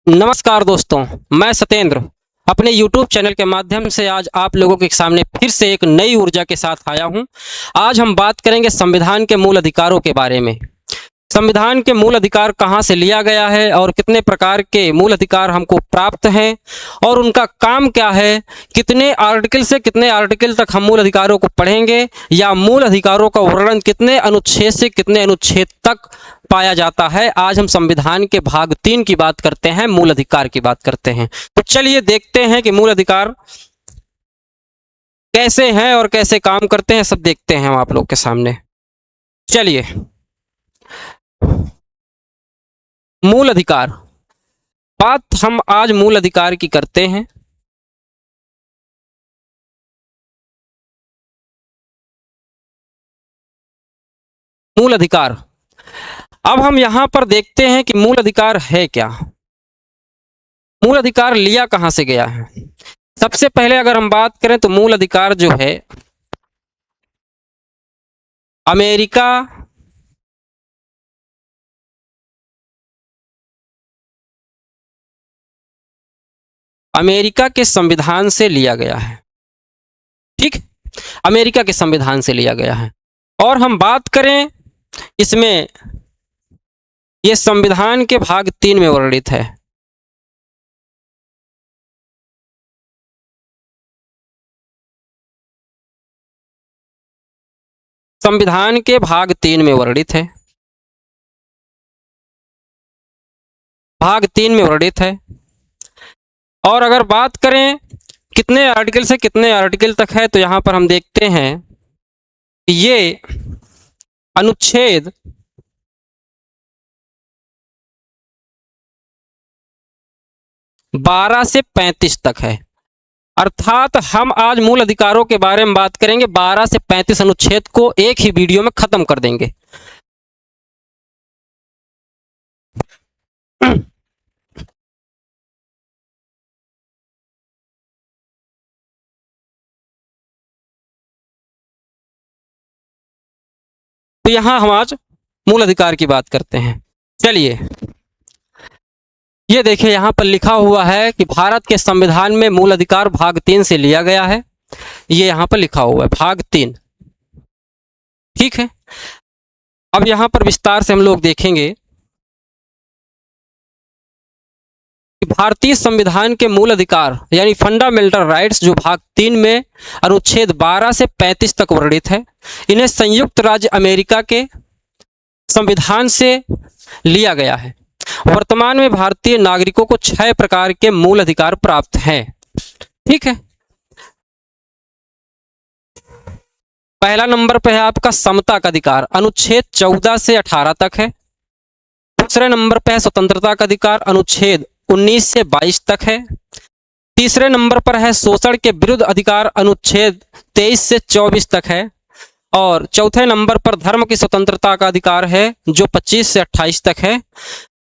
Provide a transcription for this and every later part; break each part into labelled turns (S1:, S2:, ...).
S1: नमस्कार दोस्तों, मैं सत्येंद्र अपने YouTube चैनल के माध्यम से आज आप लोगों के सामने फिर से एक नई ऊर्जा के साथ आया हूं। आज हम बात करेंगे संविधान के मूल अधिकारों के बारे में। संविधान के मूल अधिकार कहां से लिया गया है और कितने प्रकार के मूल अधिकार हमको प्राप्त हैं और उनका काम क्या है, कितने आर्टिकल से कितने आर्टिकल तक हम मूल अधिकारों को पढ़ेंगे या मूल अधिकारों का वर्णन कितने अनुच्छेद से कितने अनुच्छेद तक पाया जाता है। आज हम संविधान के भाग 3 की बात करते हैं, मूल अधिकार की बात करते हैं। तो चलिए देखते हैं कि मूल अधिकार कैसे हैं और कैसे काम करते हैं, सब देखते हैं हम आप लोग के सामने। चलिए, मूल अधिकार बात हम आज मूल अधिकार की करते हैं। मूल अधिकार, अब हम यहां पर देखते हैं कि मूल अधिकार है क्या, मूल अधिकार लिया कहां से गया है। सबसे पहले अगर हम बात करें तो मूल अधिकार जो है अमेरिका के संविधान से लिया गया है। ठीक, अमेरिका के संविधान से लिया गया है। और हम बात करें इसमें, यह संविधान के भाग 3 में वर्णित है। संविधान के भाग 3 में वर्णित है, भाग 3 में वर्णित है। और अगर बात करें कितने आर्टिकल से कितने आर्टिकल तक है, तो यहां पर हम देखते हैं ये अनुच्छेद 12 से 35 तक है। अर्थात हम आज मूल अधिकारों के बारे में बात करेंगे, 12 से 35 अनुच्छेद को एक ही वीडियो में खत्म कर देंगे। तो यहां हम आज मूल अधिकार की बात करते हैं। चलिए, ये देखिए यहां पर लिखा हुआ है कि भारत के संविधान में मूल अधिकार भाग 3 से लिया गया है। ये यहां पर लिखा हुआ है भाग 3। ठीक है, अब यहां पर विस्तार से हम लोग देखेंगे कि भारतीय संविधान के मूल अधिकार यानी फंडामेंटल राइट्स जो भाग 3 में अनुच्छेद 12 से 35 तक वर्णित है, इन्हें संयुक्त राज्य अमेरिका के संविधान से लिया गया है। वर्तमान में भारतीय नागरिकों को 6 प्रकार के मूल अधिकार प्राप्त हैं। ठीक है, पहला नंबर पर है आपका समता का अधिकार, अनुच्छेद 14 से 18 तक है। दूसरे नंबर पर है स्वतंत्रता का अधिकार, अनुच्छेद 19 से 22 तक है। तीसरे नंबर पर है शोषण के विरुद्ध अधिकार, अनुच्छेद 23 से 24 तक है। और चौथे नंबर पर धर्म की स्वतंत्रता का अधिकार है जो 25 से 28 तक है।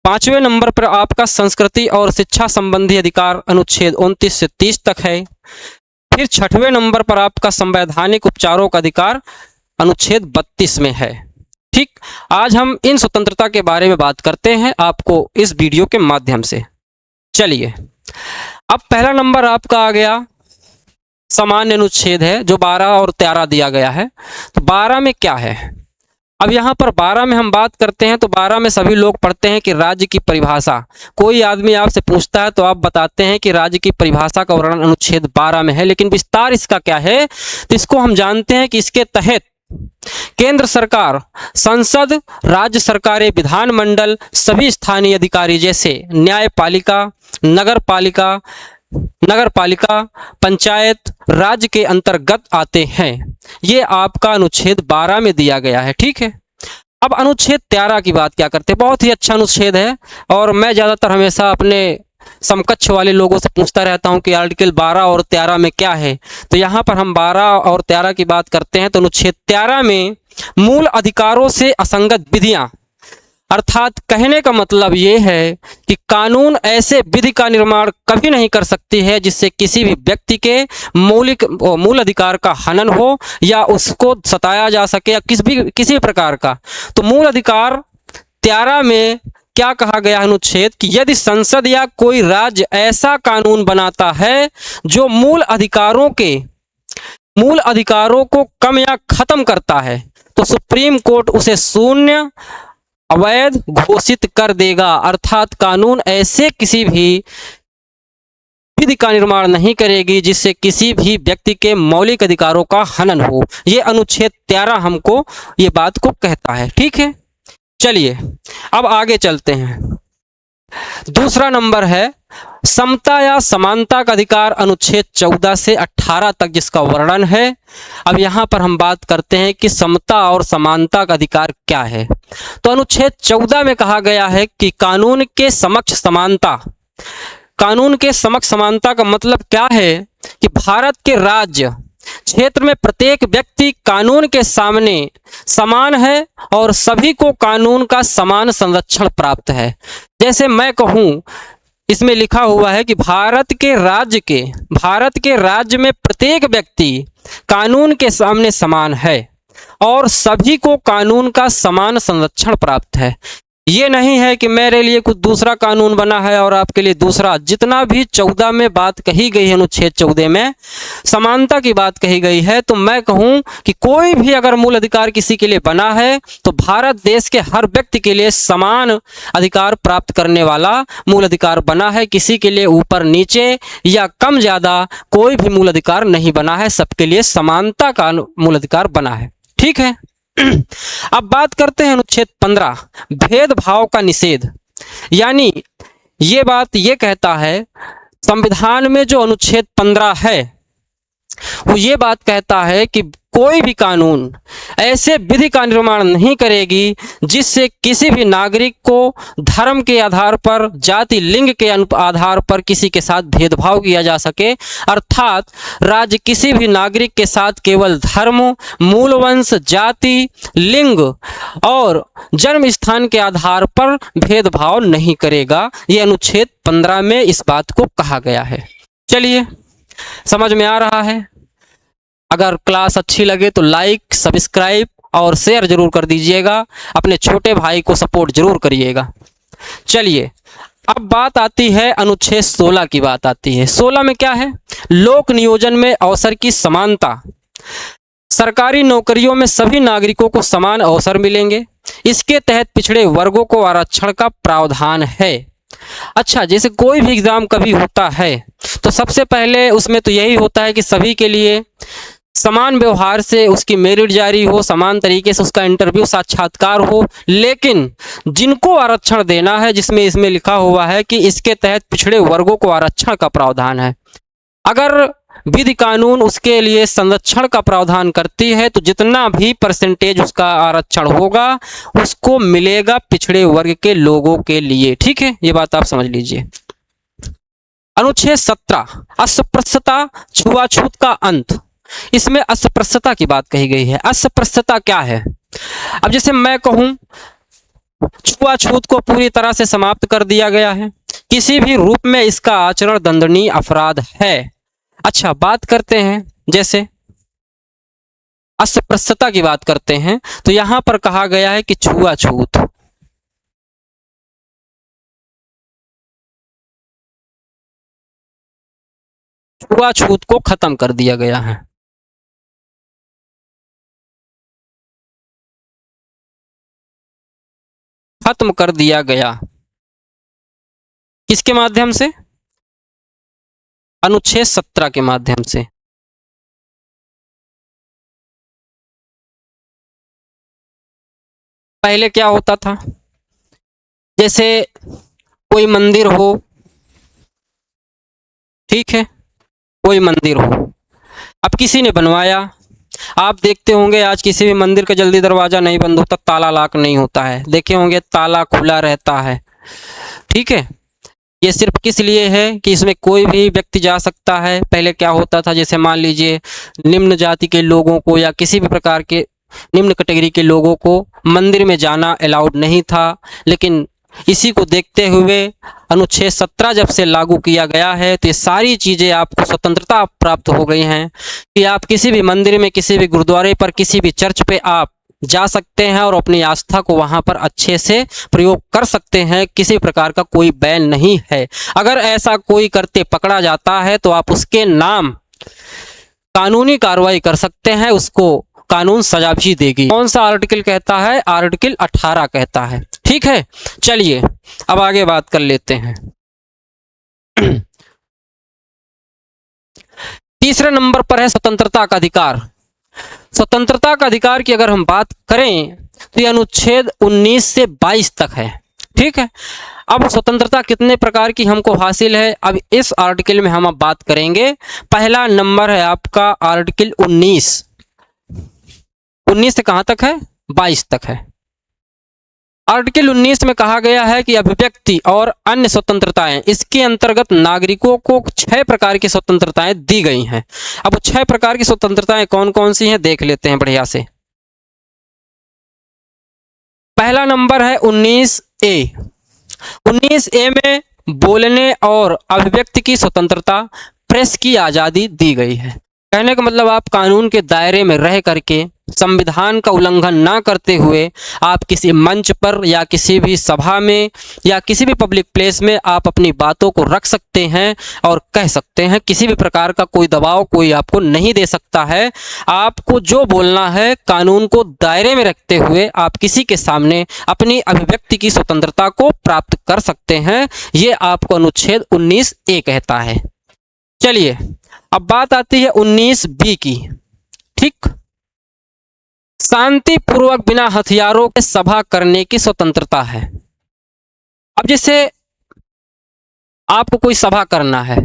S1: पांचवें नंबर पर आपका संस्कृति और शिक्षा संबंधी अधिकार, अनुच्छेद 29 से 30 तक है। फिर छठवें नंबर पर आपका संवैधानिक उपचारों का अधिकार, अनुच्छेद 32 में है। ठीक, आज हम इन स्वतंत्रता के बारे में बात करते हैं आपको इस वीडियो के माध्यम से। चलिए, अब पहला नंबर आपका आ गया सामान्य अनुच्छेद है जो 12 और 13 दिया गया है। तो 12 में क्या है, अब यहाँ पर 12 में हम बात करते हैं तो 12 में सभी लोग पढ़ते हैं कि राज्य की परिभाषा। कोई आदमी आपसे पूछता है तो आप बताते हैं कि राज्य की परिभाषा का वर्णन अनुच्छेद 12 में है, लेकिन विस्तार इसका क्या है, तो इसको हम जानते हैं कि इसके तहत केंद्र सरकार, संसद, राज्य सरकारें, विधानमंडल, सभी स्थानीय अधिकारी जैसे न्यायपालिका, नगरपालिका, पंचायत राज्य के अंतर्गत आते हैं। ये आपका अनुच्छेद 12 में दिया गया है। ठीक है, अब अनुच्छेद 13 की बात क्या करते हैं। बहुत ही अच्छा अनुच्छेद है और मैं ज़्यादातर हमेशा अपने समकक्ष वाले लोगों से पूछता रहता हूं कि आर्टिकल 12 और 13 में क्या है। तो यहाँ पर हम 12 और 13 की बात करते हैं। तो अनुच्छेद 13 में मूल अधिकारों से असंगत विधियां, अर्थात कहने का मतलब ये है कि कानून ऐसे विधि का निर्माण कभी नहीं कर सकती है जिससे किसी भी व्यक्ति के मूल अधिकार का हनन हो या उसको सताया जा सके या किसी भी प्रकार का। तो मूल अधिकार 13 में क्या कहा गया अनुच्छेद कि यदि संसद या कोई राज्य ऐसा कानून बनाता है जो मूल अधिकारों को कम या खत्म करता है तो सुप्रीम कोर्ट उसे शून्य अवैध घोषित कर देगा। अर्थात कानून ऐसे किसी भी विधि का निर्माण नहीं करेगी जिससे किसी भी व्यक्ति के मौलिक अधिकारों का हनन हो। ये अनुच्छेद 13 हमको ये बात को कहता है। ठीक है, चलिए अब आगे चलते हैं। दूसरा नंबर है समता या समानता का अधिकार, अनुच्छेद 14 से 18 तक जिसका वर्णन है। अब यहाँ पर हम बात करते हैं कि समता और समानता का अधिकार क्या है। तो अनुच्छेद 14 में कहा गया है कि कानून के समक्ष समानता। कानून के समक्ष समानता का मतलब क्या है कि भारत के राज्य क्षेत्र में प्रत्येक व्यक्ति कानून के सामने समान है और सभी को कानून का समान संरक्षण प्राप्त है। जैसे मैं कहूँ, इसमें लिखा हुआ है कि भारत के राज्य में प्रत्येक व्यक्ति कानून के सामने समान है और सभी को कानून का समान संरक्षण प्राप्त है। ये नहीं है कि मेरे लिए कुछ दूसरा कानून बना है और आपके लिए दूसरा। जितना भी 14 में बात कही गई है, अनुच्छेद 14 में समानता की बात कही गई है, तो मैं कहूँ कि कोई भी अगर मूल अधिकार किसी के लिए बना है तो भारत देश के हर व्यक्ति के लिए समान अधिकार प्राप्त करने वाला मूल अधिकार बना है। किसी के लिए ऊपर नीचे या कम ज़्यादा कोई भी मूल अधिकार नहीं बना है, सबके लिए समानता का मूल अधिकार बना है। ठीक है, अब बात करते हैं अनुच्छेद 15 भेदभाव का निषेध। यानी ये बात ये कहता है, संविधान में जो अनुच्छेद 15 है वो ये बात कहता है कि कोई भी कानून ऐसे विधि का निर्माण नहीं करेगी जिससे किसी भी नागरिक को धर्म के आधार पर, जाति, लिंग के आधार पर किसी के साथ भेदभाव किया जा सके। अर्थात राज्य किसी भी नागरिक के साथ केवल धर्म, मूल वंश, जाति, लिंग और जन्म स्थान के आधार पर भेदभाव नहीं करेगा। ये अनुच्छेद 15 में इस बात को कहा गया है। चलिए, समझ में आ रहा है? अगर क्लास अच्छी लगे तो लाइक, सब्सक्राइब और शेयर जरूर कर दीजिएगा। अपने छोटे भाई को सपोर्ट जरूर करिएगा। चलिए, अब बात आती है अनुच्छेद 16 की बात आती है। 16 में क्या है? लोक नियोजन में अवसर की समानता। सरकारी नौकरियों में सभी नागरिकों को समान अवसर मिलेंगे। इसके तहत पिछड़े वर्गों को आरक्षण का प्रावधान है। अच्छा, जैसे कोई भी एग्जाम कभी होता है तो सबसे पहले उसमें तो यही होता है कि सभी के लिए समान व्यवहार से उसकी मेरिट जारी हो, समान तरीके से उसका इंटरव्यू, साक्षात्कार हो। लेकिन जिनको आरक्षण देना है, जिसमें इसमें लिखा हुआ है कि इसके तहत पिछड़े वर्गों को आरक्षण का प्रावधान है। अगर विधि कानून उसके लिए संरक्षण का प्रावधान करती है तो जितना भी परसेंटेज उसका आरक्षण होगा उसको मिलेगा पिछड़े वर्ग के लोगों के लिए। ठीक है, ये बात आप समझ लीजिए। अनुच्छेद 17 अस्पृश्यता, छुआछूत का अंत। इसमें अस्पृश्यता की बात कही गई है। अस्पृश्यता क्या है? अब जैसे मैं कहूं, छुआछूत को पूरी तरह से समाप्त कर दिया गया है। किसी भी रूप में इसका आचरण दंडनीय अपराध है। अच्छा, बात करते हैं जैसे अस्पृश्यता की बात करते हैं तो यहां पर कहा गया है कि छुआछूत, छुआछूत को खत्म कर दिया गया है। खत्म कर दिया गया किसके माध्यम से? अनुच्छेद 17 के माध्यम से। पहले क्या होता था? जैसे कोई मंदिर हो, ठीक है, कोई मंदिर हो, अब किसी ने बनवाया। आप देखते होंगे आज किसी भी मंदिर का जल्दी दरवाजा नहीं बंद होता, ताला लॉक नहीं होता है। देखे होंगे ताला खुला रहता है। ठीक है, ये सिर्फ किस लिए है कि इसमें कोई भी व्यक्ति जा सकता है। पहले क्या होता था, जैसे मान लीजिए निम्न जाति के लोगों को या किसी भी प्रकार के निम्न कैटेगरी के लोगों को मंदिर में जाना अलाउड नहीं था। लेकिन इसी को देखते हुए अनुच्छेद 17 जब से लागू किया गया है तो ये सारी चीज़ें आपको स्वतंत्रता प्राप्त हो गई हैं कि आप किसी भी मंदिर में, किसी भी गुरुद्वारे पर, किसी भी चर्च पे आप जा सकते हैं और अपनी आस्था को वहां पर अच्छे से प्रयोग कर सकते हैं। किसी प्रकार का कोई बैन नहीं है। अगर ऐसा कोई करते पकड़ा जाता है तो आप उसके नाम कानूनी कार्रवाई कर सकते हैं, उसको कानून सजा भी देगी। कौन सा आर्टिकल कहता है? आर्टिकल 18 कहता है। ठीक है, चलिए अब आगे बात कर लेते हैं। तीसरे नंबर पर है स्वतंत्रता का अधिकार। स्वतंत्रता का अधिकार की अगर हम बात करें तो ये अनुच्छेद 19 से 22 तक है। ठीक है, अब स्वतंत्रता कितने प्रकार की हमको हासिल है, अब इस आर्टिकल में हम अब बात करेंगे। पहला नंबर है आपका आर्टिकल 19। 19 से कहां तक है? 22 तक है। आर्टिकल 19 में कहा गया है कि अभिव्यक्ति और अन्य स्वतंत्रताएं, इसके अंतर्गत नागरिकों को 6 प्रकार की स्वतंत्रताएं दी गई हैं। अब 6 प्रकार की स्वतंत्रताएं कौन कौन सी हैं देख लेते हैं बढ़िया से। पहला नंबर है 19A। 19A में बोलने और अभिव्यक्ति की स्वतंत्रता, प्रेस की आजादी दी गई है। कहने का मतलब आप कानून के दायरे में रह करके संविधान का उल्लंघन ना करते हुए आप किसी मंच पर या किसी भी सभा में या किसी भी पब्लिक प्लेस में आप अपनी बातों को रख सकते हैं और कह सकते हैं। किसी भी प्रकार का कोई दबाव कोई आपको नहीं दे सकता है। आपको जो बोलना है कानून को दायरे में रखते हुए आप किसी के सामने अपनी अभिव्यक्ति की स्वतंत्रता को प्राप्त कर सकते हैं। ये आपको अनुच्छेद 19A कहता है। चलिए अब बात आती है 19B की। ठीक, शांतिपूर्वक बिना हथियारों के सभा करने की स्वतंत्रता है। अब जैसे आपको कोई सभा करना है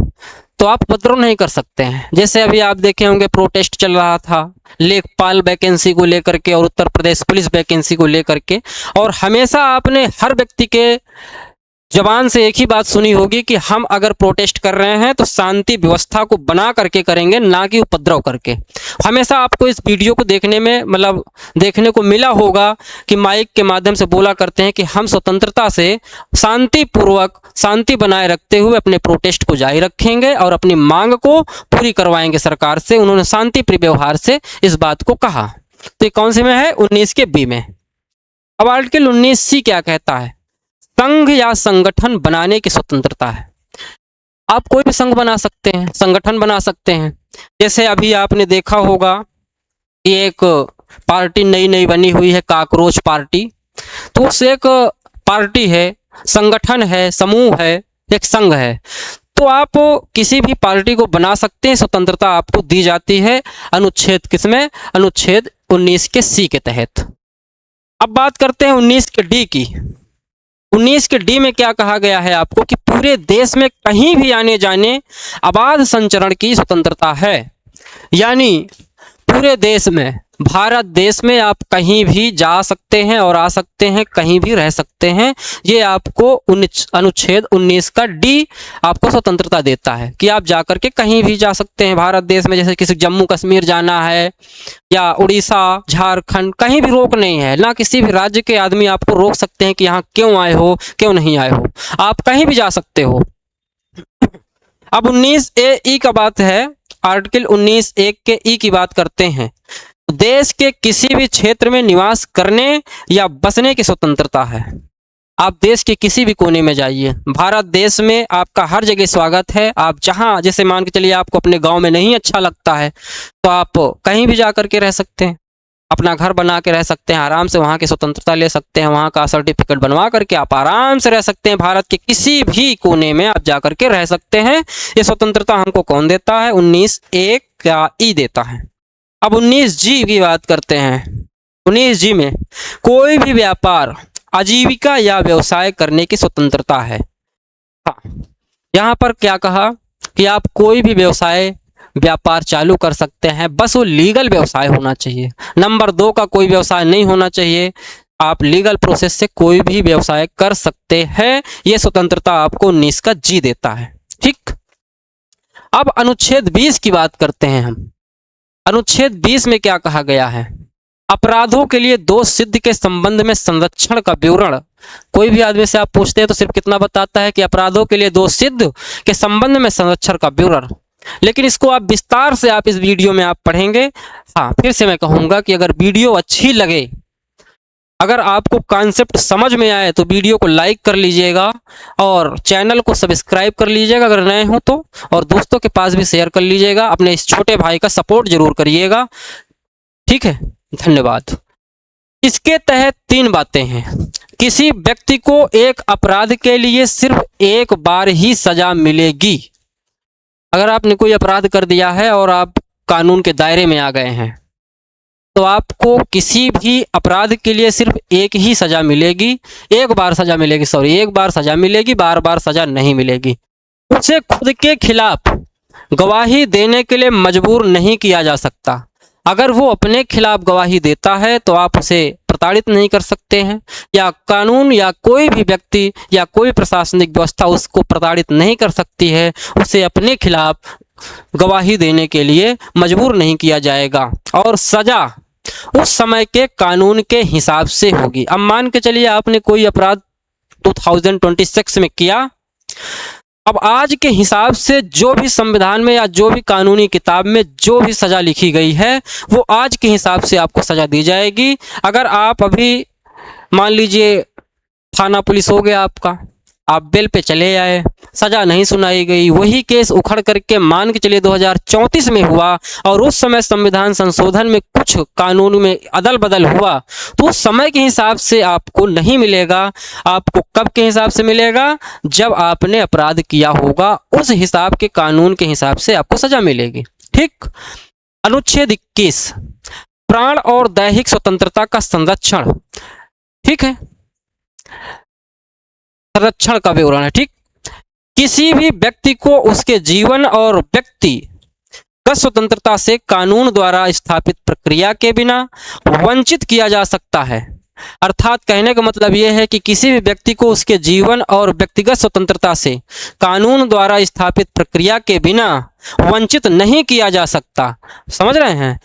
S1: तो आप उपद्रव नहीं कर सकते हैं। जैसे अभी आप देखे होंगे प्रोटेस्ट चल रहा था लेखपाल वैकेंसी को लेकर के और उत्तर प्रदेश पुलिस वैकेंसी को लेकर के, और हमेशा आपने हर व्यक्ति के जबान से एक ही बात सुनी होगी कि हम अगर प्रोटेस्ट कर रहे हैं तो शांति व्यवस्था को बना करके करेंगे, ना कि उपद्रव करके। हमेशा आपको इस वीडियो को देखने में मतलब देखने को मिला होगा कि माइक के माध्यम से बोला करते हैं कि हम स्वतंत्रता से शांतिपूर्वक शांति बनाए रखते हुए अपने प्रोटेस्ट को जारी रखेंगे और अपनी मांग को पूरी करवाएंगे सरकार से। उन्होंने शांतिप्रिय व्यवहार से इस बात को कहा। तो ये कौन से में है? 19 के बी में। अब आर्टिकल 19C क्या कहता है? संघ या संगठन बनाने की स्वतंत्रता है। आप कोई भी संघ बना सकते हैं, संगठन बना सकते हैं। जैसे अभी आपने देखा होगा कि एक पार्टी नई नई बनी हुई है, काकरोच पार्टी। तो उस एक पार्टी है, संगठन है, समूह है, एक संघ है। तो आप किसी भी पार्टी को बना सकते हैं, स्वतंत्रता आपको दी जाती है। अनुच्छेद किसमें? अनुच्छेद 19 के C के तहत। अब बात करते हैं 19 के D की। 19 के D में क्या कहा गया है आपको कि पूरे देश में कहीं भी आने जाने अबाध संचरण की स्वतंत्रता है। यानी पूरे देश में, भारत देश में आप कहीं भी जा सकते हैं और आ सकते हैं, कहीं भी रह सकते हैं। ये आपको अनुच्छेद 19 का D आपको स्वतंत्रता देता है कि आप जाकर के कहीं भी जा सकते हैं भारत देश में। जैसे किसी जम्मू कश्मीर जाना है या उड़ीसा, झारखंड, कहीं भी रोक नहीं है। ना किसी भी राज्य के आदमी आपको रोक सकते हैं कि यहाँ क्यों आए हो, क्यों नहीं आए हो, आप कहीं भी जा सकते हो। अब 19A का बात है, आर्टिकल 19 के ई की बात करते हैं। देश के किसी भी क्षेत्र में निवास करने या बसने की स्वतंत्रता है। आप देश के किसी भी कोने में जाइए, भारत देश में आपका हर जगह स्वागत है। आप जहां, जैसे मान के चलिए आपको अपने गांव में नहीं अच्छा लगता है तो आप कहीं भी जा करके रह सकते हैं, अपना घर बना के रह सकते हैं, आराम से वहां की स्वतंत्रता ले सकते हैं, वहां का सर्टिफिकेट बनवा करके आप आराम से रह सकते हैं। भारत के किसी भी कोने में आप जा करके रह सकते हैं। ये स्वतंत्रता हमको कौन देता है? 19A का ई देता है। अब 19G की बात करते हैं। 19G में कोई भी व्यापार, आजीविका या व्यवसाय करने की स्वतंत्रता है। हाँ, यहाँ पर क्या कहा कि आप कोई भी व्यवसाय व्यापार चालू कर सकते हैं, बस वो लीगल व्यवसाय होना चाहिए। नंबर 2 का कोई व्यवसाय नहीं होना चाहिए। आप लीगल प्रोसेस से कोई भी व्यवसाय कर सकते हैं। ये स्वतंत्रता आपको 19 का G देता है। ठीक, अब अनुच्छेद 20 की बात करते हैं हम। अनुच्छेद 20 में क्या कहा गया है? अपराधों के लिए दोष सिद्ध के संबंध में संरक्षण का विवरण। कोई भी आदमी से आप पूछते हैं तो सिर्फ कितना बताता है कि अपराधों के लिए दोष सिद्ध के संबंध में संरक्षण का विवरण। लेकिन इसको आप विस्तार से आप इस वीडियो में आप पढ़ेंगे। हाँ, फिर से मैं कहूँगा कि अगर वीडियो अच्छी लगे अगर आपको कॉन्सेप्ट समझ में आए तो वीडियो को लाइक कर लीजिएगा और चैनल को सब्सक्राइब कर लीजिएगा अगर नए हो तो, और दोस्तों के पास भी शेयर कर लीजिएगा। अपने इस छोटे भाई का सपोर्ट जरूर करिएगा। ठीक है, धन्यवाद। इसके तहत 3 बातें हैं। किसी व्यक्ति को एक अपराध के लिए सिर्फ एक बार ही सजा मिलेगी। अगर आपने कोई अपराध कर दिया है और आप कानून के दायरे में आ गए हैं तो आपको किसी भी अपराध के लिए सिर्फ एक ही सजा मिलेगी, एक बार सजा मिलेगी, बार बार सजा नहीं मिलेगी। उसे खुद के खिलाफ गवाही देने के लिए मजबूर नहीं किया जा सकता। अगर वो अपने खिलाफ गवाही देता है तो आप उसे प्रताड़ित नहीं कर सकते हैं, या कानून या कोई भी व्यक्ति या कोई प्रशासनिक व्यवस्था उसको प्रताड़ित नहीं कर सकती है। उसे अपने खिलाफ गवाही देने के लिए मजबूर नहीं किया जाएगा और सजा उस समय के कानून के हिसाब से होगी। अब मान के चलिए आपने कोई अपराध 2026 में किया, अब आज के हिसाब से जो भी संविधान में या जो भी कानूनी किताब में जो भी सजा लिखी गई है वो आज के हिसाब से आपको सजा दी जाएगी। अगर आप अभी मान लीजिए थाना पुलिस हो गया आपका, आप बेल पे चले आए, सजा नहीं सुनाई गई, वही केस उखड़ करके मान के चलिए 2034 में हुआ और उस समय संविधान संशोधन में कुछ कानून में अदल बदल हुआ तो उस समय के हिसाब से आपको नहीं मिलेगा। आपको कब के हिसाब से मिलेगा? जब आपने अपराध किया होगा उस हिसाब के कानून के हिसाब से आपको सजा मिलेगी। ठीक। अनुच्छेद 21 प्राण और दैहिक स्वतंत्रता का संरक्षण। ठीक है, संरक्षण का विवरण है। ठीक, किसी भी व्यक्ति को उसके जीवन और व्यक्तिगत स्वतंत्रता से कानून द्वारा स्थापित प्रक्रिया के बिना वंचित किया जा सकता है। अर्थात कहने का मतलब यह है कि किसी भी व्यक्ति को उसके जीवन और व्यक्तिगत स्वतंत्रता से कानून द्वारा स्थापित प्रक्रिया के बिना वंचित नहीं किया जा सकता। समझ रहे हैं?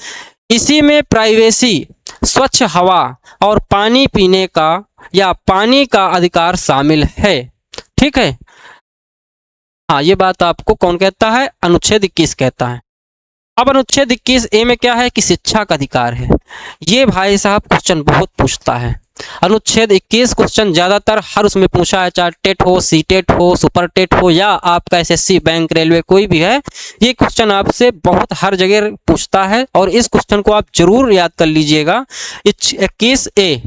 S1: इसी में प्राइवेसी, स्वच्छ हवा और पानी पीने का या पानी का अधिकार शामिल है। ठीक है, हाँ, ये बात आपको कौन कहता है? अनुच्छेद 21 कहता है। अब अनुच्छेद 21 ए में क्या है कि शिक्षा का अधिकार है। ये भाई साहब क्वेश्चन बहुत पूछता है। अनुच्छेद 21 क्वेश्चन ज्यादातर हर उसमें पूछा है, चाहे टेट हो, सी टेट हो, सुपर टेट हो या आपका एसएससी, बैंक, रेलवे कोई भी है, ये क्वेश्चन आपसे बहुत हर जगह पूछता है और इस क्वेश्चन को आप जरूर याद कर लीजिएगा। 21 ए,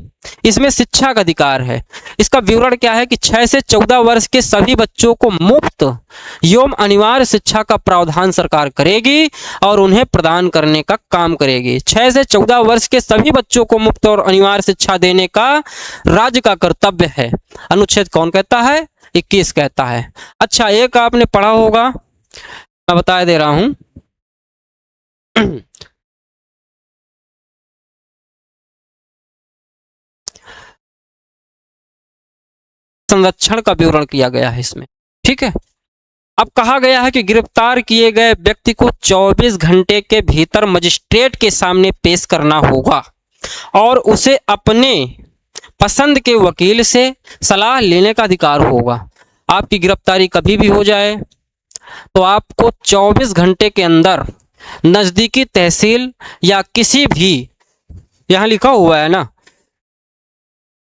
S1: इसमें शिक्षा का अधिकार है। इसका विवरण क्या है कि 6 से 14 वर्ष के सभी बच्चों को मुफ्त एवं अनिवार्य शिक्षा का प्रावधान सरकार करेगी और उन्हें प्रदान करने का काम करेगी। 6 से 14 वर्ष के सभी बच्चों को मुफ्त और अनिवार्य शिक्षा देने का राज्य का कर्तव्य है। अनुच्छेद कौन कहता है? 21 कहता है। अच्छा, एक आपने पढ़ा होगा, मैं बता दे रहा हूं। संरक्षण का विवरण किया गया है इसमें। ठीक है, अब कहा गया है कि गिरफ्तार किए गए व्यक्ति को 24 घंटे के भीतर मजिस्ट्रेट के सामने पेश करना होगा और उसे अपने पसंद के वकील से सलाह लेने का अधिकार होगा। आपकी गिरफ्तारी कभी भी हो जाए तो आपको 24 घंटे के अंदर नजदीकी तहसील या किसी भी, यहां लिखा हुआ है ना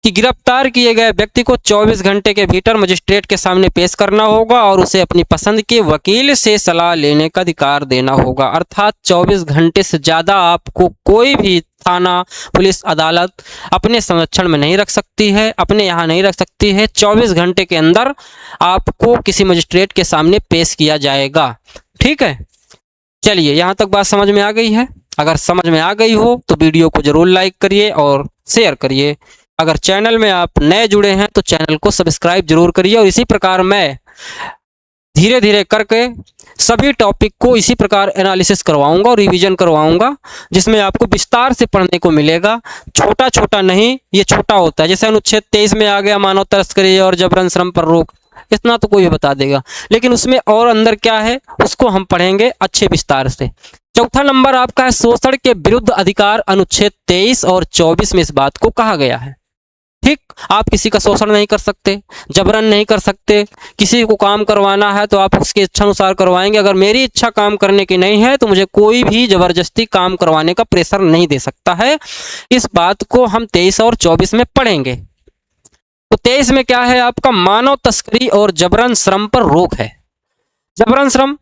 S1: कि गिरफ्तार किए गए व्यक्ति को 24 घंटे के भीतर मजिस्ट्रेट के सामने पेश करना होगा और उसे अपनी पसंद के वकील से सलाह लेने का अधिकार देना होगा। अर्थात 24 घंटे से ज़्यादा आपको कोई भी थाना, पुलिस, अदालत अपने संरक्षण में नहीं रख सकती है, अपने यहाँ नहीं रख सकती है। 24 घंटे के अंदर आपको किसी मजिस्ट्रेट के सामने पेश किया जाएगा। ठीक है, चलिए यहाँ तक बात समझ में आ गई है। अगर समझ में आ गई हो तो वीडियो को जरूर लाइक करिए और शेयर करिए। अगर चैनल में आप नए जुड़े हैं तो चैनल को सब्सक्राइब जरूर करिए। और इसी प्रकार मैं धीरे धीरे करके सभी टॉपिक को इसी प्रकार एनालिसिस करवाऊंगा और रिवीजन करवाऊंगा, जिसमें आपको विस्तार से पढ़ने को मिलेगा। छोटा छोटा नहीं, ये छोटा होता है। जैसे अनुच्छेद 23 में आ गया मानव तस्करी और जबरन श्रम पर रोक, इतना तो कोई भी बता देगा, लेकिन उसमें और अंदर क्या है उसको हम पढ़ेंगे अच्छे विस्तार से। चौथा नंबर आपका है शोषण के विरुद्ध अधिकार। अनुच्छेद 23 और 24 में इस बात को कहा गया है। ठीक, आप किसी का शोषण नहीं कर सकते, जबरन नहीं कर सकते। किसी को काम करवाना है तो आप उसकी इच्छा अनुसार करवाएंगे। अगर मेरी इच्छा काम करने की नहीं है तो मुझे कोई भी जबरदस्ती काम करवाने का प्रेशर नहीं दे सकता है। इस बात को हम 23 और 24 में पढ़ेंगे। तो 23 में क्या है आपका, मानव तस्करी और जबरन श्रम पर रोक है। जबरन श्रम,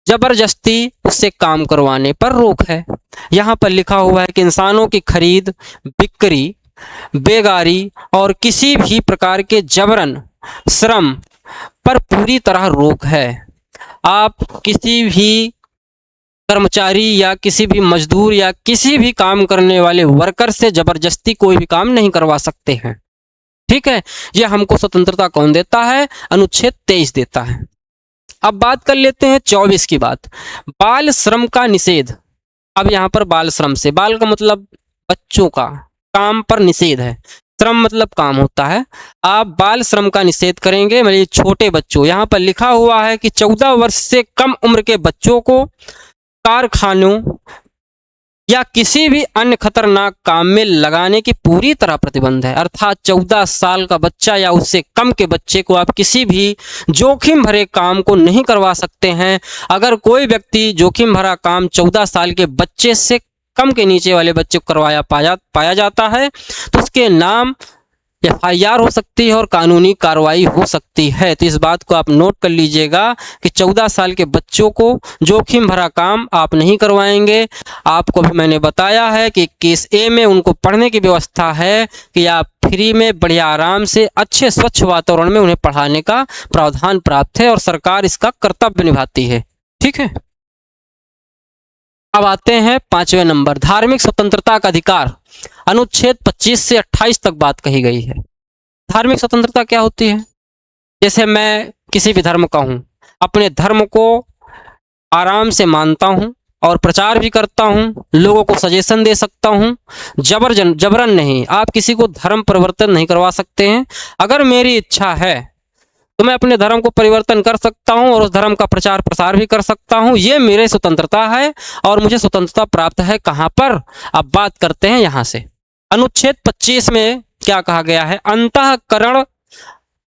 S1: जबरदस्ती उससे काम करवाने पर रोक है। यहाँ पर लिखा हुआ है कि इंसानों की खरीद, बिक्री, बेगारी और किसी भी प्रकार के जबरन श्रम पर पूरी तरह रोक है। आप किसी भी कर्मचारी या किसी भी मजदूर या किसी भी काम करने वाले वर्कर से जबरदस्ती कोई भी काम नहीं करवा सकते हैं। ठीक है, ये हमको स्वतंत्रता कौन देता है, अनुच्छेद 23 देता है। अब बात कर लेते हैं 24 की बात, बाल श्रम का निषेध। अब यहाँ पर बाल श्रम से, बाल का मतलब बच्चों का, काम पर निषेध है, श्रम मतलब काम होता है। आप बाल श्रम का निषेध करेंगे, मतलब छोटे बच्चों, यहाँ पर लिखा हुआ है कि 14 वर्ष से कम उम्र के बच्चों को कारखानों या किसी भी अन्य खतरनाक काम में लगाने की पूरी तरह प्रतिबंध है। अर्थात 14 साल का बच्चा या उससे कम के बच्चे को आप किसी भी जोखिम भरे काम को नहीं करवा सकते हैं। अगर कोई व्यक्ति जोखिम भरा काम 14 साल के बच्चे से कम के नीचे वाले बच्चे को करवाया पाया जाता है तो उसके नाम FIR हो सकती है और कानूनी कार्रवाई हो सकती है। तो इस बात को आप नोट कर लीजिएगा कि 14 साल के बच्चों को जोखिम भरा काम आप नहीं करवाएंगे। आपको भी मैंने बताया है कि केस A में उनको पढ़ने की व्यवस्था है कि आप फ्री में बढ़िया आराम से अच्छे स्वच्छ वातावरण में उन्हें पढ़ाने का प्रावधान प्राप्त है और सरकार इसका कर्तव्य निभाती है। ठीक है, अब आते हैं 5वें नंबर, धार्मिक स्वतंत्रता का अधिकार। अनुच्छेद 25 से 28 तक बात कही गई है। धार्मिक स्वतंत्रता क्या होती है, जैसे मैं किसी भी धर्म का हूँ, अपने धर्म को आराम से मानता हूँ और प्रचार भी करता हूँ, लोगों को सजेशन दे सकता हूँ, जबरन नहीं। आप किसी को धर्म परिवर्तन नहीं करवा सकते हैं। अगर मेरी इच्छा है तो मैं अपने धर्म को परिवर्तन कर सकता हूं और उस धर्म का प्रचार प्रसार भी कर सकता हूं। ये मेरी स्वतंत्रता है और मुझे स्वतंत्रता प्राप्त है कहां पर, अब बात करते हैं यहां से। अनुच्छेद 25 में क्या कहा गया है, अंतःकरण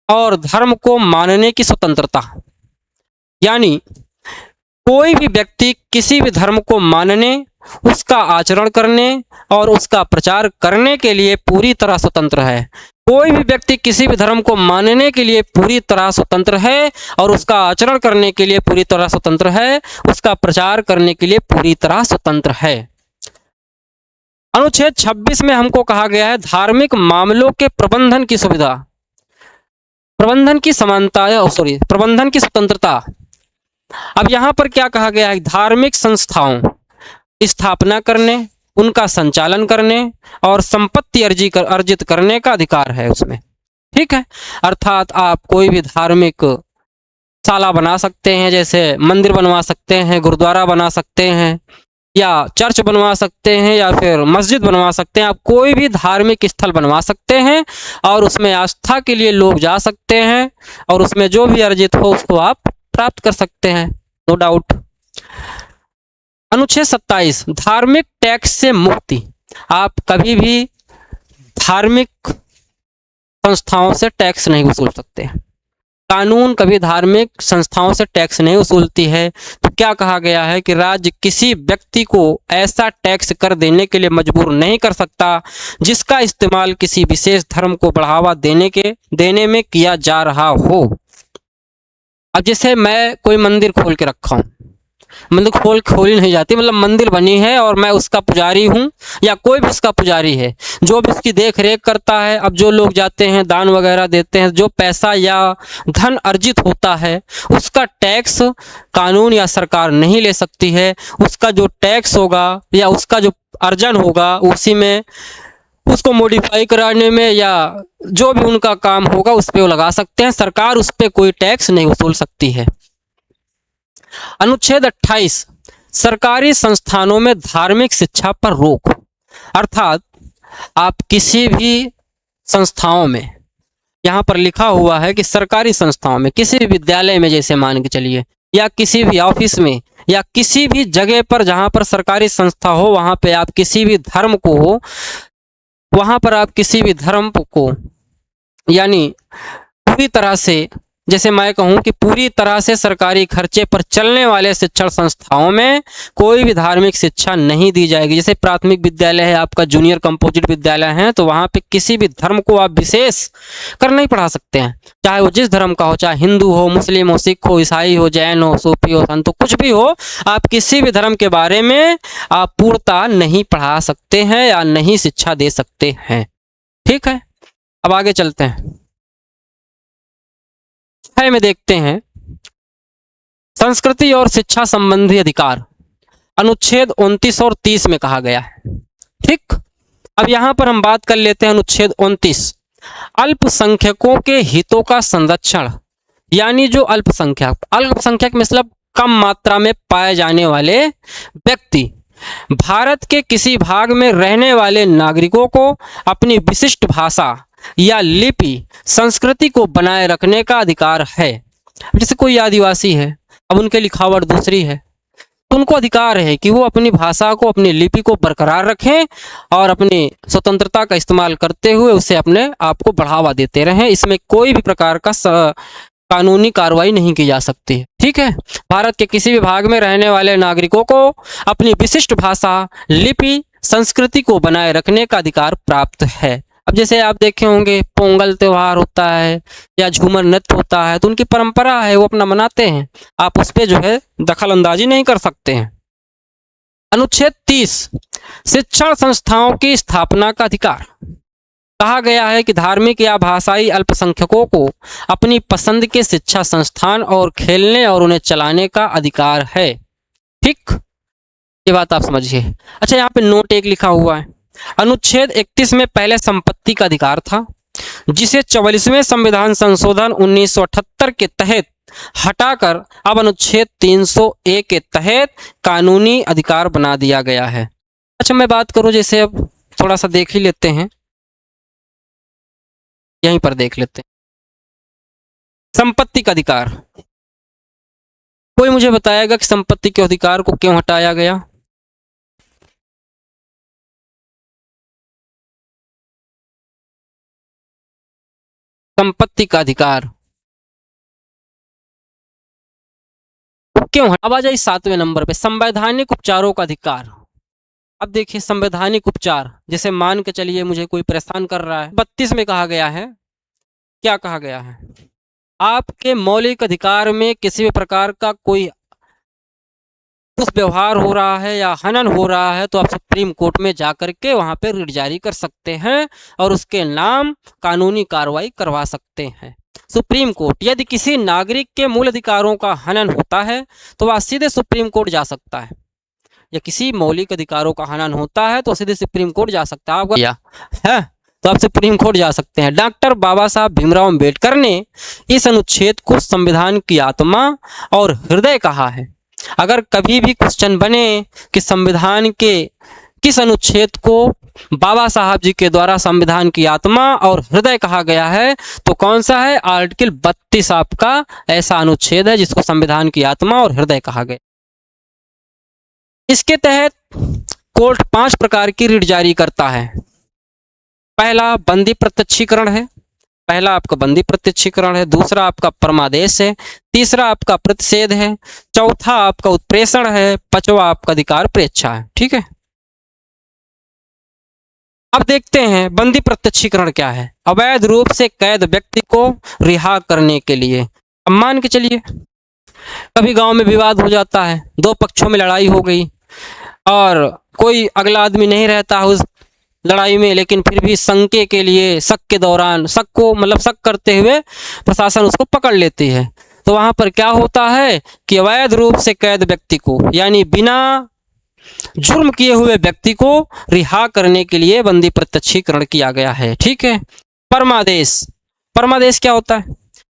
S1: और धर्म को मानने की स्वतंत्रता। यानी कोई भी व्यक्ति किसी भी धर्म को मानने, उसका आचरण करने और उसका प्रचार करने के लिए पूरी तरह स्वतंत्र है। कोई भी व्यक्ति किसी भी धर्म को मानने के लिए पूरी तरह स्वतंत्र है और उसका आचरण करने के लिए पूरी तरह स्वतंत्र है, उसका प्रचार करने के लिए पूरी तरह स्वतंत्र है। अनुच्छेद 26 में हमको कहा गया है धार्मिक मामलों के प्रबंधन की सुविधा, प्रबंधन की समानता, प्रबंधन की स्वतंत्रता। अब यहां पर क्या कहा गया है, धार्मिक संस्थाओं स्थापना करने, उनका संचालन करने और संपत्ति अर्जित करने का अधिकार है उसमें। ठीक है, अर्थात आप कोई भी धार्मिक शाला बना सकते हैं, जैसे मंदिर बनवा सकते हैं, गुरुद्वारा बना सकते हैं या चर्च बनवा सकते हैं या फिर मस्जिद बनवा सकते हैं। आप कोई भी धार्मिक स्थल बनवा सकते हैं और उसमें आस्था के लिए लोग जा सकते हैं और उसमें जो भी अर्जित हो उसको आप प्राप्त कर सकते हैं, नो डाउट। अनुच्छेद 27 धार्मिक टैक्स से मुक्ति। आप कभी भी धार्मिक संस्थाओं से टैक्स नहीं वसूल सकते। कानून कभी धार्मिक संस्थाओं से टैक्स नहीं वसूलती है। तो क्या कहा गया है कि राज्य किसी व्यक्ति को ऐसा टैक्स कर देने के लिए मजबूर नहीं कर सकता जिसका इस्तेमाल किसी विशेष धर्म को बढ़ावा देने में किया जा रहा हो। अब जैसे मैं कोई मंदिर खोल के रखा हूँ, मंदिर खोली नहीं जाती, मतलब मंदिर बनी है और मैं उसका पुजारी हूँ या कोई भी उसका पुजारी है जो भी उसकी देख रेख करता है। अब जो लोग जाते हैं दान वगैरह देते हैं, जो पैसा या धन अर्जित होता है उसका टैक्स कानून या सरकार नहीं ले सकती है। उसका जो टैक्स होगा या उसका जो अर्जन होगा उसी में उसको मॉडिफाई कराने में या जो भी उनका काम होगा उस पर वो लगा सकते हैं। सरकार उस पर कोई टैक्स नहीं वसूल सकती है। अनुच्छेद 28 सरकारी संस्थानों में धार्मिक शिक्षा पर रोक। अर्थात आप किसी भी संस्थाओं में, यहाँ पर लिखा हुआ है कि सरकारी संस्थाओं में, किसी भी विद्यालय में जैसे मान के चलिए, या किसी भी ऑफिस में या किसी भी जगह पर जहाँ पर सरकारी संस्था हो वहाँ पे आप किसी भी धर्म को वहां पर आप किसी भी धर्म को, यानी पूरी तरह से, जैसे मैं कहूं कि पूरी तरह से सरकारी खर्चे पर चलने वाले शिक्षण संस्थाओं में कोई भी धार्मिक शिक्षा नहीं दी जाएगी। जैसे प्राथमिक विद्यालय है आपका, जूनियर कंपोजिट विद्यालय है, तो वहां पे किसी भी धर्म को आप विशेष कर नहीं पढ़ा सकते हैं, चाहे वो जिस धर्म का हो, चाहे हिंदू हो, मुस्लिम हो, सिख हो, ईसाई हो, जैन हो, सूफी हो, संत हो, कुछ भी हो, आप किसी भी धर्म के बारे में आप पूर्णतः नहीं पढ़ा सकते हैं या नहीं शिक्षा दे सकते हैं। ठीक है, अब आगे चलते हैं। में देखते हैं संस्कृति और शिक्षा संबंधी अधिकार, अनुच्छेद 29 और 30 में कहा गया है। ठीक, अब यहां पर हम बात कर लेते हैं अनुच्छेद 29, अल्पसंख्यकों के हितों का संरक्षण। यानी जो अल्पसंख्यक मतलब कम मात्रा में पाए जाने वाले व्यक्ति, भारत के किसी भाग में रहने वाले नागरिकों को अपनी विशिष्ट भाषा या लिपि संस्कृति को बनाए रखने का अधिकार है। जैसे कोई आदिवासी है, अब उनके लिखावट दूसरी है, तो उनको अधिकार है कि वो अपनी भाषा को, अपनी लिपि को बरकरार रखें और अपनी स्वतंत्रता का इस्तेमाल करते हुए उसे अपने आप को बढ़ावा देते रहें। इसमें कोई भी प्रकार का कानूनी कार्रवाई नहीं की जा सकती। ठीक है, भारत के किसी भी भाग में रहने वाले नागरिकों को अपनी विशिष्ट भाषा, लिपि, संस्कृति को बनाए रखने का अधिकार प्राप्त है। अब जैसे आप देखे होंगे पोंगल त्योहार होता है या झूमर नृत्य होता है, तो उनकी परंपरा है, वो अपना मनाते हैं, आप उस पर जो है दखल अंदाजी नहीं कर सकते हैं। अनुच्छेद 30, शिक्षण संस्थाओं की स्थापना का अधिकार। कहा गया है कि धार्मिक या भाषाई अल्पसंख्यकों को अपनी पसंद के शिक्षा संस्थान और खेलने और उन्हें चलाने का अधिकार है। ठीक, ये बात आप समझिए। अच्छा, यहाँ पे नोट एक लिखा हुआ है, अनुच्छेद 31 में पहले संपत्ति का अधिकार था, जिसे 44वें संविधान संशोधन 1978 के तहत हटाकर अब अनुच्छेद 301 के तहत कानूनी अधिकार बना दिया गया है। अच्छा, मैं बात करूं, जैसे अब थोड़ा सा देख ही लेते हैं, यहीं पर देख लेते हैं संपत्ति का अधिकार। कोई मुझे बताएगा कि संपत्ति के अधिकार को क्यों हटाया गया? संपत्ति का अधिकार क्यों? अब आ जाइए 7वें नंबर पे, संवैधानिक उपचारों का अधिकार। अब देखिए संवैधानिक उपचार, जैसे मान के चलिए मुझे कोई परेशान कर रहा है, 32 में कहा गया है, क्या कहा गया है, आपके मौलिक अधिकार में किसी भी प्रकार का कोई दुष्व्यवहार हो रहा है या हनन हो रहा है, तो आप सुप्रीम कोर्ट में जाकर के वहां पे रिट जारी कर सकते हैं और उसके नाम कानूनी कार्रवाई करवा सकते हैं। सुप्रीम कोर्ट, यदि किसी नागरिक के मूल अधिकारों का हनन होता है तो वह सीधे सुप्रीम कोर्ट जा सकता है, या किसी मौलिक अधिकारों का हनन होता है तो सीधे सुप्रीम कोर्ट जा सकता है। आपका तो आप सुप्रीम कोर्ट जा सकते हैं। डॉक्टर बाबा साहब भीमराव अम्बेडकर ने इस अनुच्छेद को संविधान की आत्मा और हृदय कहा है। अगर कभी भी क्वेश्चन बने कि संविधान के किस अनुच्छेद को बाबा साहब जी के द्वारा संविधान की आत्मा और हृदय कहा गया है, तो कौन सा है? आर्टिकल 32 आपका ऐसा अनुच्छेद है जिसको संविधान की आत्मा और हृदय कहा गया। इसके तहत कोर्ट 5 प्रकार की रिट जारी करता है। पहला बंदी प्रत्यक्षीकरण है, पहला आपका बंदी प्रत्यक्षीकरण है, दूसरा आपका परमादेश है, तीसरा आपका प्रतिषेध है, चौथा आपका उत्प्रेषण है, पांचवा आपका अधिकार प्रेच्छा है। ठीक है, अब देखते हैं बंदी प्रत्यक्षीकरण क्या है। अवैध रूप से कैद व्यक्ति को रिहा करने के लिए, अब मान के चलिए कभी गांव में विवाद हो जाता है, 2 पक्षों में लड़ाई हो गई और कोई अगला आदमी नहीं रहता उस लड़ाई में, लेकिन फिर भी शंके के लिए, शक के दौरान, शक को मतलब शक करते हुए प्रशासन उसको पकड़ लेती है, तो वहां पर क्या होता है कि अवैध रूप से कैद व्यक्ति को, यानी बिना जुर्म किए हुए व्यक्ति को रिहा करने के लिए बंदी प्रत्यक्षीकरण किया गया है। ठीक है, परमादेश, परमादेश क्या होता है?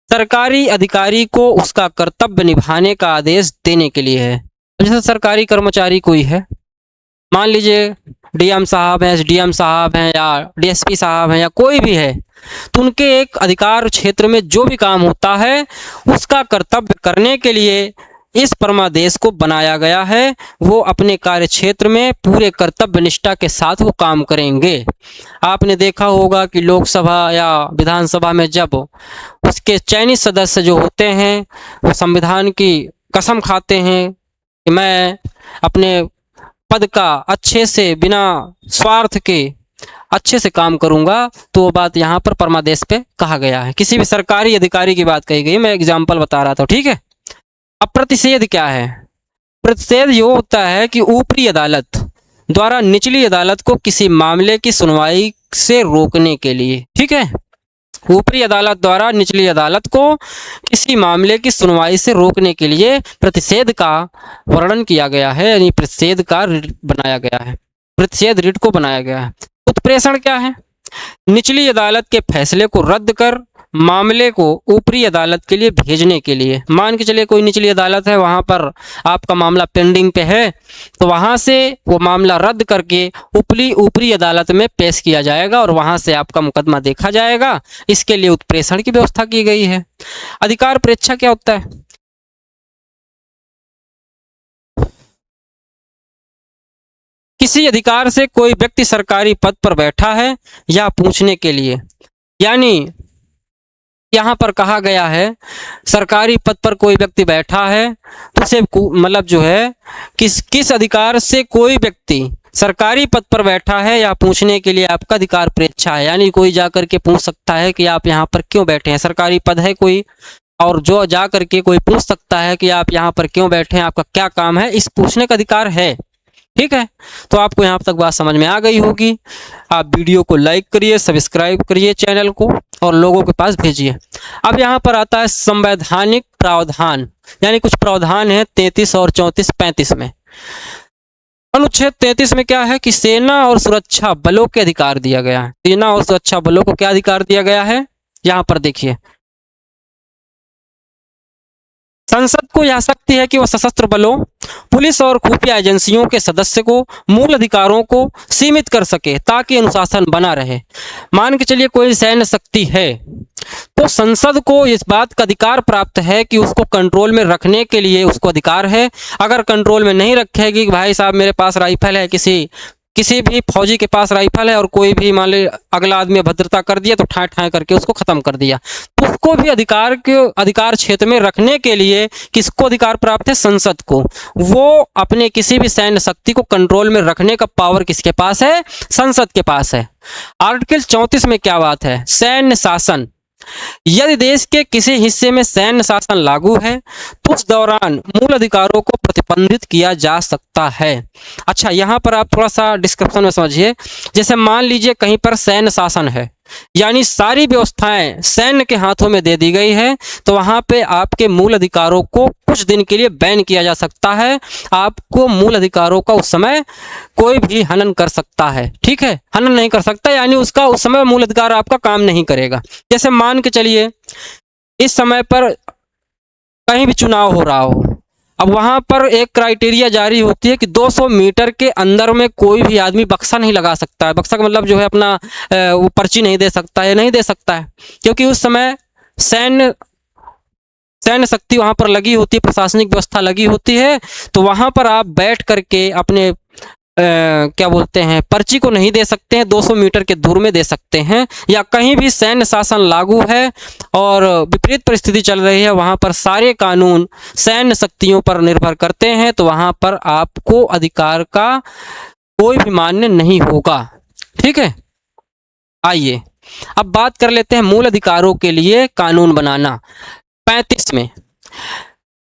S1: सरकारी अधिकारी को उसका कर्तव्य निभाने का आदेश देने के लिए है। जैसे सरकारी कर्मचारी कोई है, मान लीजिए डीएम साहब हैं, एसडीएम साहब हैं या डीएसपी साहब हैं या कोई भी है, तो उनके एक अधिकार क्षेत्र में जो भी काम होता है उसका कर्तव्य करने के लिए इस परमादेश को बनाया गया है वो अपने कार्य क्षेत्र में पूरे कर्तव्य निष्ठा के साथ वो काम करेंगे। आपने देखा होगा कि लोकसभा या विधानसभा में जब उसके चयनित सदस्य जो होते हैं वो संविधान की कसम खाते हैं कि मैं अपने पद का अच्छे से बिना स्वार्थ के अच्छे से काम करूंगा, तो वो बात यहाँ पर परमादेश पे कहा गया है। किसी भी सरकारी अधिकारी की बात कही गई, मैं एग्जाम्पल बता रहा था, ठीक है। अब प्रतिषेध क्या है? प्रतिषेध ये होता है कि ऊपरी अदालत द्वारा निचली अदालत को किसी मामले की सुनवाई से रोकने के लिए, ठीक है, ऊपरी अदालत द्वारा निचली अदालत को किसी मामले की सुनवाई से रोकने के लिए प्रतिषेध का वर्णन किया गया है, यानी प्रतिषेध का रिट बनाया गया है, प्रतिषेध रिट को बनाया गया है। उत्प्रेषण क्या है? निचली अदालत के फैसले को रद्द कर मामले को ऊपरी अदालत के लिए भेजने के लिए। मान के चलिए कोई निचली अदालत है, वहां पर आपका मामला पेंडिंग पे है, तो वहां से वो मामला रद्द करके ऊपरी अदालत में पेश किया जाएगा और वहां से आपका मुकदमा देखा जाएगा। इसके लिए उत्प्रेषण की व्यवस्था की गई है। अधिकार परीक्षा क्या होता है? किसी अधिकार से कोई व्यक्ति सरकारी पद पर बैठा है या पूछने के लिए, यानी यहाँ पर कहा गया है सरकारी पद पर कोई व्यक्ति बैठा है तो उसे मतलब जो है किस अधिकार से कोई व्यक्ति सरकारी पद पर बैठा है या पूछने के लिए आपका अधिकार परीक्षा है, यानी कोई जाकर के पूछ सकता है कि आप यहाँ पर क्यों बैठे हैं। सरकारी पद है कोई, और जो जा करके कोई पूछ सकता है कि आप यहाँ पर क्यों बैठे हैं, आपका क्या काम है, इस पूछने का अधिकार है। ठीक है, तो आपको यहाँ तक बात समझ में आ गई होगी। आप वीडियो को लाइक करिए, सब्सक्राइब करिए चैनल को और लोगों के पास भेजिए। अब यहाँ पर आता है संवैधानिक प्रावधान, यानी कुछ प्रावधान है 33 और 34 35 में। अनुच्छेद 33 में क्या है कि सेना और सुरक्षा बलों के अधिकार दिया गया है। सेना और सुरक्षा बलों को क्या अधिकार दिया गया है? यहाँ पर देखिए, संसद को यह शक्ति है कि वह सशस्त्र बलों, पुलिस और खुफिया एजेंसियों के सदस्य को मूल अधिकारों को सीमित कर सके ताकि अनुशासन बना रहे। मान के चलिए कोई सैन्य शक्ति है तो संसद को इस बात का अधिकार प्राप्त है कि उसको कंट्रोल में रखने के लिए उसको अधिकार है। अगर कंट्रोल में नहीं रखेगी कि भाई साहब मेरे पास राइफल है, किसी भी फौजी के पास राइफल है और कोई भी मान ली अगला आदमी भद्रता कर दिया तो ठाए ठाए करके उसको खत्म कर दिया, तो उसको भी अधिकार क्षेत्र में रखने के लिए किसको अधिकार प्राप्त है? संसद को। वो अपने किसी भी सैन्य शक्ति को कंट्रोल में रखने का पावर किसके पास है? संसद के पास है। आर्टिकल 34 में क्या बात है? सैन्य शासन। यदि देश के किसी हिस्से में सैन्य शासन लागू है तो उस दौरान मूल अधिकारों को प्रतिबंधित किया जा सकता है। अच्छा, यहाँ पर आप थोड़ा सा डिस्क्रिप्शन में समझिए। जैसे मान लीजिए कहीं पर सैन्य शासन है, यानी सारी व्यवस्थाएं सैन्य के हाथों में दे दी गई है, तो वहां पे आपके मूल अधिकारों को कुछ दिन के लिए बैन किया जा सकता है। आपको मूल अधिकारों का उस समय कोई भी हनन कर सकता है। ठीक है, हनन नहीं कर सकता, यानी उसका उस समय मूल अधिकार आपका काम नहीं करेगा। जैसे मान के चलिए इस समय पर कहीं भी चुनाव हो रहा हो, अब वहां पर एक क्राइटेरिया जारी होती है कि 200 मीटर के अंदर में कोई भी आदमी बक्सा नहीं लगा सकता है। बक्सा का मतलब जो है अपना वो पर्ची नहीं दे सकता है, नहीं दे सकता है, क्योंकि उस समय सैन्य शक्ति वहां पर लगी होती है, प्रशासनिक व्यवस्था लगी होती है। तो वहां पर आप बैठ करके अपने क्या बोलते हैं पर्ची को नहीं दे सकते हैं, 200 मीटर के दूर में दे सकते हैं। या कहीं भी सैन्य शासन लागू है और विपरीत परिस्थिति चल रही है, वहां पर सारे कानून सैन्य शक्तियों पर निर्भर करते हैं, तो वहां पर आपको अधिकार का कोई भी मान्य नहीं होगा। ठीक है, आइए अब बात कर लेते हैं मूल अधिकारों के लिए कानून बनाना। 35 में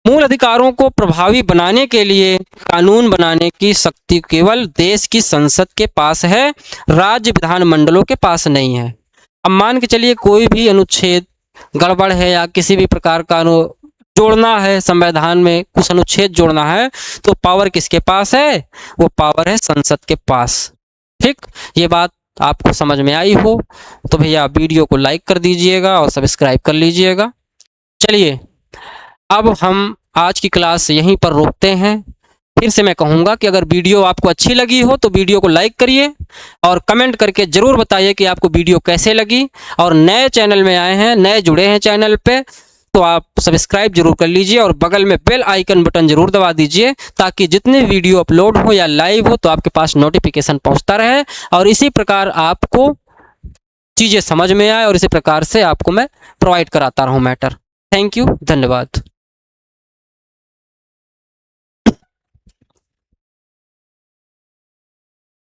S1: मूल अधिकारों को प्रभावी बनाने के लिए कानून बनाने की शक्ति केवल देश की संसद के पास है, राज्य विधानमंडलों के पास नहीं है। अब मान के चलिए कोई भी अनुच्छेद गड़बड़ है या किसी भी प्रकार का जोड़ना है, संविधान में कुछ अनुच्छेद जोड़ना है, तो पावर किसके पास है? वो पावर है संसद के पास। ठीक, ये बात आपको समझ में आई हो तो भैया वीडियो को लाइक कर दीजिएगा और सब्सक्राइब कर लीजिएगा। चलिए अब हम आज की क्लास यहीं पर रोकते हैं। फिर से मैं कहूँगा कि अगर वीडियो आपको अच्छी लगी हो तो वीडियो को लाइक करिए और कमेंट करके ज़रूर बताइए कि आपको वीडियो कैसे लगी। और नए चैनल में आए हैं, नए जुड़े हैं चैनल पे, तो आप सब्सक्राइब जरूर कर लीजिए और बगल में बेल आइकन बटन जरूर दबा दीजिए, ताकि जितने वीडियो अपलोड हो या लाइव हो तो आपके पास नोटिफिकेशन पहुंचता रहे और इसी प्रकार आपको चीज़ें समझ में आए और इसी प्रकार से आपको मैं प्रोवाइड कराता रहूं मैटर। थैंक यू, धन्यवाद।